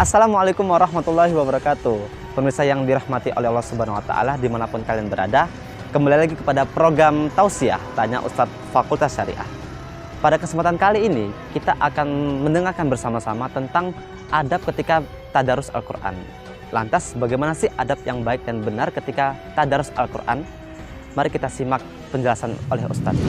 Assalamualaikum warahmatullahi wabarakatuh. Pemirsa yang dirahmati oleh Allah Subhanahu wa Ta'ala, dimanapun kalian berada, kembali lagi kepada program Tausiah Tanya Ustadz Fakultas Syariah. Pada kesempatan kali ini kita akan mendengarkan bersama-sama tentang adab ketika tadarus Al-Quran. Lantas bagaimana sih adab yang baik dan benar ketika tadarus Al-Quran? Mari kita simak penjelasan oleh Ustadz.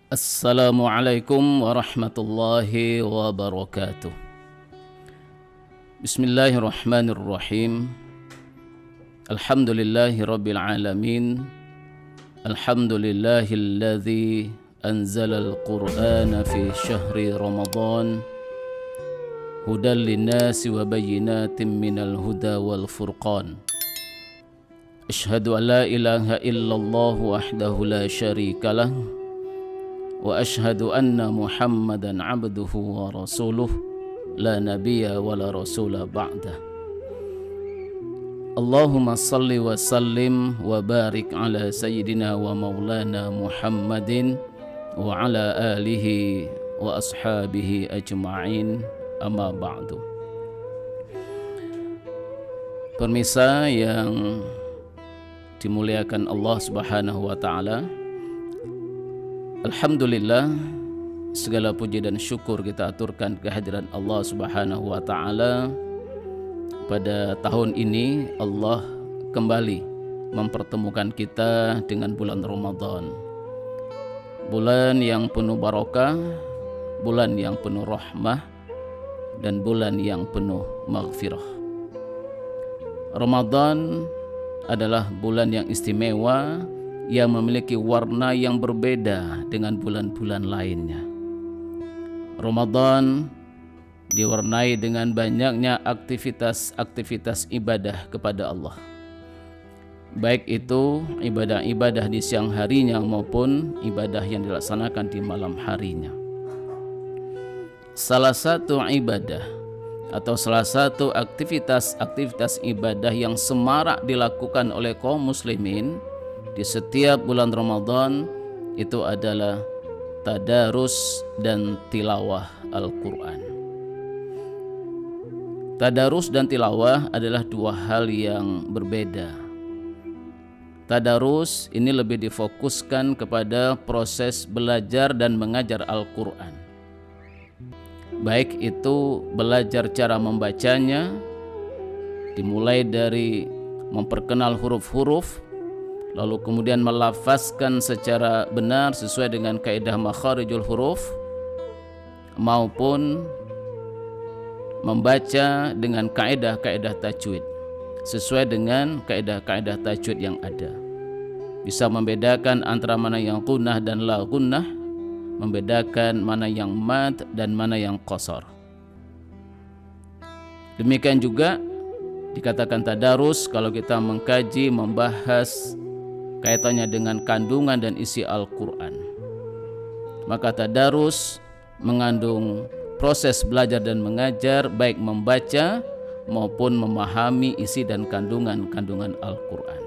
Assalamualaikum warahmatullahi wabarakatuh. Bismillahirrahmanirrahim. Alhamdulillahi rabbil alamin. Alhamdulillahilladzi anzala al-Qur'ana fi syahri Ramadan hudan linnasi wa bayyinatin minal huda wal furqan. Asyhadu an la ilaha illallah wahdahu la syarika lah wa ashhadu anna Muhammadan abduhu wa rasuluh la nabiyya wa la rasula ba'dah. Allahumma salli wa sallim wa barik ala sayyidina wa maulana Muhammadin wa ala alihi wa ashabihi ajma'in, amma ba'du. Pemirsa yang dimuliakan Allah Subhanahu wa Ta'ala, alhamdulillah, segala puji dan syukur kita aturkan kehadiran Allah Subhanahu wa Ta'ala. Pada tahun ini Allah kembali mempertemukan kita dengan bulan Ramadan, bulan yang penuh barakah, bulan yang penuh rahmah, dan bulan yang penuh maghfirah. Ramadan adalah bulan yang istimewa, yang memiliki warna yang berbeda dengan bulan-bulan lainnya. Ramadan diwarnai dengan banyaknya aktivitas ibadah kepada Allah, baik itu ibadah-ibadah di siang harinya maupun ibadah yang dilaksanakan di malam harinya. Salah satu ibadah atau salah satu aktivitas ibadah yang semarak dilakukan oleh kaum muslimin di setiap bulan Ramadan itu adalah tadarus dan tilawah Al-Quran. Tadarus dan tilawah adalah dua hal yang berbeda. Tadarus ini lebih difokuskan kepada proses belajar dan mengajar Al-Quran, baik itu belajar cara membacanya, dimulai dari memperkenal huruf-huruf, lalu kemudian melafazkan secara benar sesuai dengan kaidah makharijul huruf, maupun membaca dengan kaidah-kaidah tajwid sesuai dengan kaidah-kaidah tajwid yang ada. Bisa membedakan antara mana yang gunnah dan la gunnah, membedakan mana yang mad dan mana yang qasar. Demikian juga dikatakan tadarus kalau kita mengkaji, membahas kaitannya dengan kandungan dan isi Al-Quran. Maka tadarus mengandung proses belajar dan mengajar, baik membaca maupun memahami isi dan kandungan Al-Quran.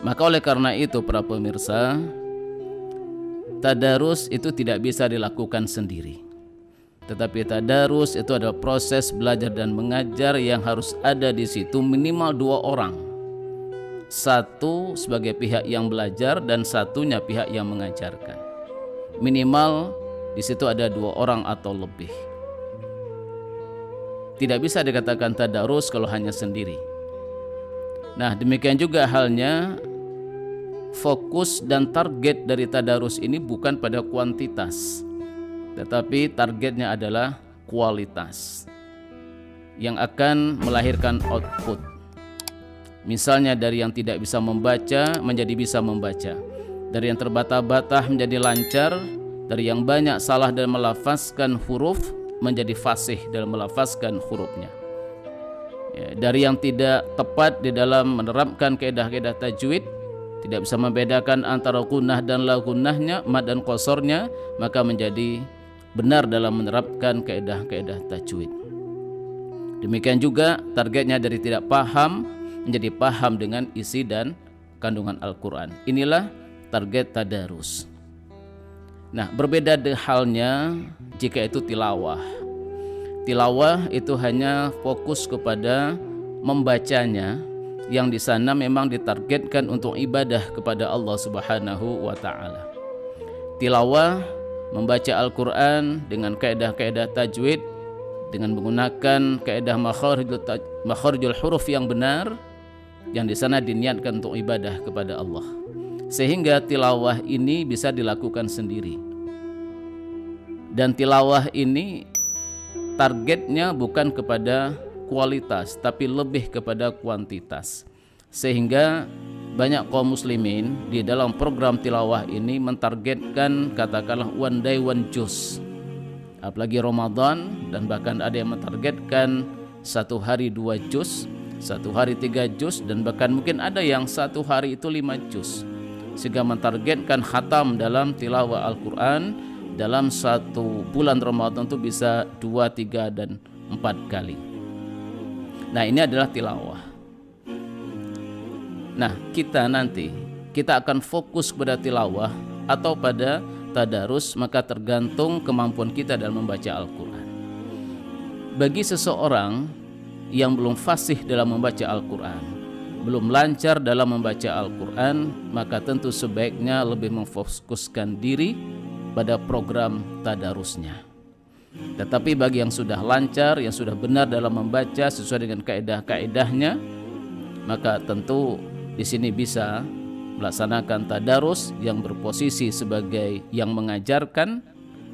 Maka oleh karena itu para pemirsa, tadarus itu tidak bisa dilakukan sendiri, tetapi tadarus itu adalah proses belajar dan mengajar yang harus ada di situ minimal dua orang. Satu sebagai pihak yang belajar dan satunya pihak yang mengajarkan. Minimal di situ ada dua orang atau lebih. Tidak bisa dikatakan tadarus kalau hanya sendiri. Nah, demikian juga halnya fokus dan target dari tadarus ini bukan pada kuantitas, tetapi targetnya adalah kualitas yang akan melahirkan output. Misalnya dari yang tidak bisa membaca menjadi bisa membaca, dari yang terbata-bata menjadi lancar, dari yang banyak salah dalam melafazkan huruf menjadi fasih dalam melafazkan hurufnya. Ya, dari yang tidak tepat di dalam menerapkan kaidah-kaidah tajwid, tidak bisa membedakan antara gunnah dan la gunnahnya, mad dan qasornya, maka menjadi benar dalam menerapkan kaidah-kaidah tajwid. Demikian juga targetnya dari tidak paham menjadi paham dengan isi dan kandungan Al-Quran. Inilah target tadarus. Nah, berbeda halnya jika itu tilawah. Tilawah itu hanya fokus kepada membacanya, yang di sana memang ditargetkan untuk ibadah kepada Allah Subhanahu wa taala. Tilawah membaca Al-Qur'an dengan kaidah-kaidah tajwid, dengan menggunakan kaidah makharijul huruf yang benar, yang di sana diniatkan untuk ibadah kepada Allah. Sehingga tilawah ini bisa dilakukan sendiri. Dan tilawah ini targetnya bukan kepada kualitas, tapi lebih kepada kuantitas. Sehingga banyak kaum muslimin di dalam program tilawah ini mentargetkan katakanlah one day one juz, apalagi Ramadan, dan bahkan ada yang mentargetkan satu hari 2 juz, satu hari 3 juz, dan bahkan mungkin ada yang satu hari itu 5 juz, sehingga mentargetkan khatam dalam tilawah Al-Quran dalam satu bulan Ramadan itu bisa 2, 3, dan 4 kali. Nah, ini adalah tilawah. Nah, kita akan fokus pada tilawah atau pada tadarus, maka tergantung kemampuan kita dalam membaca Al-Quran. Bagi seseorang yang belum fasih dalam membaca Al-Quran, belum lancar dalam membaca Al-Quran, maka tentu sebaiknya lebih memfokuskan diri pada program tadarusnya. Tetapi bagi yang sudah lancar, yang sudah benar dalam membaca sesuai dengan kaidah-kaidahnya, maka tentu di sini bisa melaksanakan tadarus yang berposisi sebagai yang mengajarkan,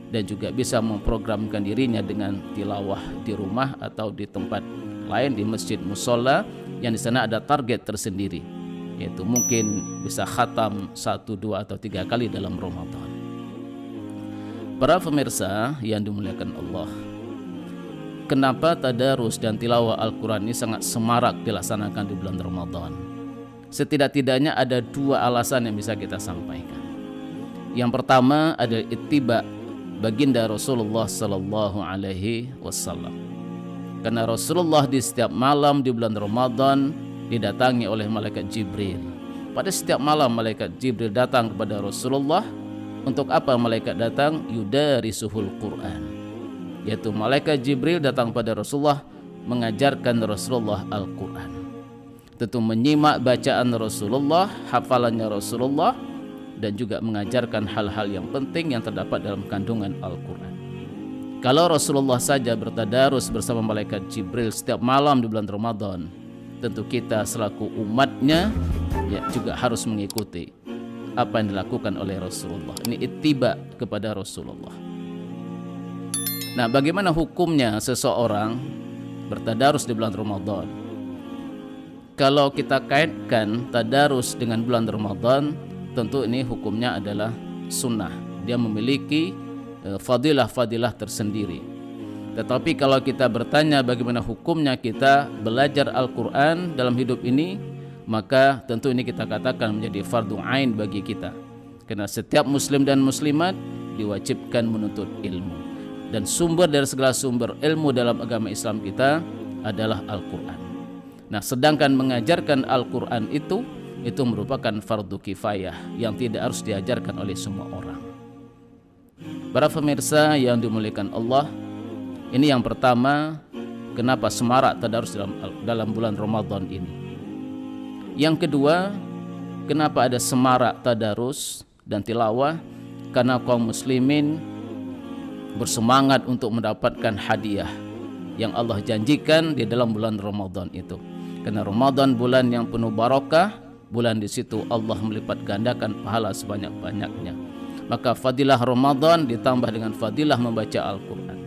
dan juga bisa memprogramkan dirinya dengan tilawah di rumah atau di tempat lain, di masjid musola, yang di sana ada target tersendiri, yaitu mungkin bisa khatam 1, 2, atau 3 kali dalam Ramadan. Para pemirsa yang dimuliakan Allah, kenapa tadarus dan tilawah Al-Quran ini sangat semarak dilaksanakan di bulan Ramadan? Setidak-tidaknya ada 2 alasan yang bisa kita sampaikan. Yang pertama adalah ittiba baginda Rasulullah Sallallahu Alaihi Wasallam. Karena Rasulullah di setiap malam di bulan Ramadan didatangi oleh malaikat Jibril. Pada setiap malam malaikat Jibril datang kepada Rasulullah. Untuk apa malaikat datang? Yudarisuhul Quran, yaitu malaikat Jibril datang pada Rasulullah mengajarkan Rasulullah Al-Quran. Tentu menyimak bacaan Rasulullah, hafalannya Rasulullah, dan juga mengajarkan hal-hal yang penting yang terdapat dalam kandungan Al-Quran. Kalau Rasulullah saja bertadarus bersama malaikat Jibril setiap malam di bulan Ramadan, tentu kita selaku umatnya ya juga harus mengikuti apa yang dilakukan oleh Rasulullah. Ini ittiba kepada Rasulullah. Nah, bagaimana hukumnya seseorang bertadarus di bulan Ramadan? Kalau kita kaitkan tadarus dengan bulan Ramadan, tentu ini hukumnya adalah sunnah. Dia memiliki fadilah-fadilah tersendiri. Tetapi kalau kita bertanya bagaimana hukumnya kita belajar Al-Quran dalam hidup ini, maka tentu ini kita katakan menjadi fardu ain bagi kita. Karena setiap muslim dan muslimat diwajibkan menuntut ilmu. Dan sumber dari segala sumber ilmu dalam agama Islam kita adalah Al-Quran. Nah, sedangkan mengajarkan Al-Quran itu merupakan fardu kifayah yang tidak harus diajarkan oleh semua orang. Para pemirsa yang dimuliakan Allah, ini yang pertama, kenapa semarak tadarus dalam bulan Ramadan ini. Yang kedua, kenapa ada semarak tadarus dan tilawah? Karena kaum muslimin bersemangat untuk mendapatkan hadiah yang Allah janjikan di dalam bulan Ramadan itu. Karena Ramadan bulan yang penuh barakah, bulan di situ Allah melipat gandakan pahala sebanyak-banyaknya. Maka fadilah Ramadan ditambah dengan fadilah membaca Al-Quran.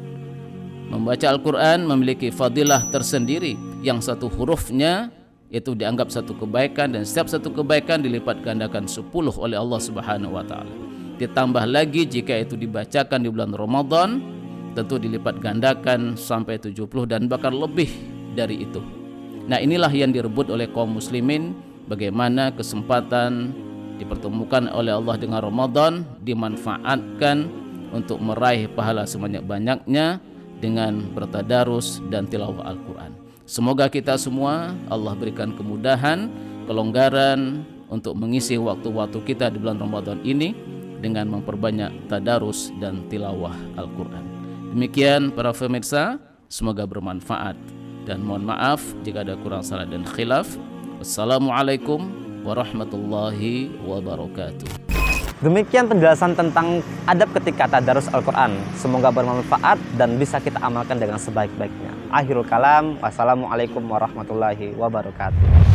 Membaca Al-Quran memiliki fadilah tersendiri, yang satu hurufnya itu dianggap satu kebaikan, dan setiap satu kebaikan dilipat gandakan 10 oleh Allah Subhanahu wa taala. Ditambah lagi jika itu dibacakan di bulan Ramadan, tentu dilipat gandakan sampai 70 dan bahkan lebih dari itu. Nah, inilah yang direbut oleh kaum muslimin, bagaimana kesempatan dipertemukan oleh Allah dengan Ramadan dimanfaatkan untuk meraih pahala sebanyak-banyaknya dengan bertadarus dan tilawah Al-Quran. Semoga kita semua Allah berikan kemudahan, kelonggaran untuk mengisi waktu-waktu kita di bulan Ramadan ini dengan memperbanyak tadarus dan tilawah Al-Quran. Demikian para pemirsa, semoga bermanfaat. Dan mohon maaf jika ada kurang salah dan khilaf. Wassalamualaikum warahmatullahi wabarakatuh. Demikian penjelasan tentang adab ketika tadarus Al-Quran. Semoga bermanfaat dan bisa kita amalkan dengan sebaik-baiknya. Akhirul kalam, wassalamualaikum warahmatullahi wabarakatuh.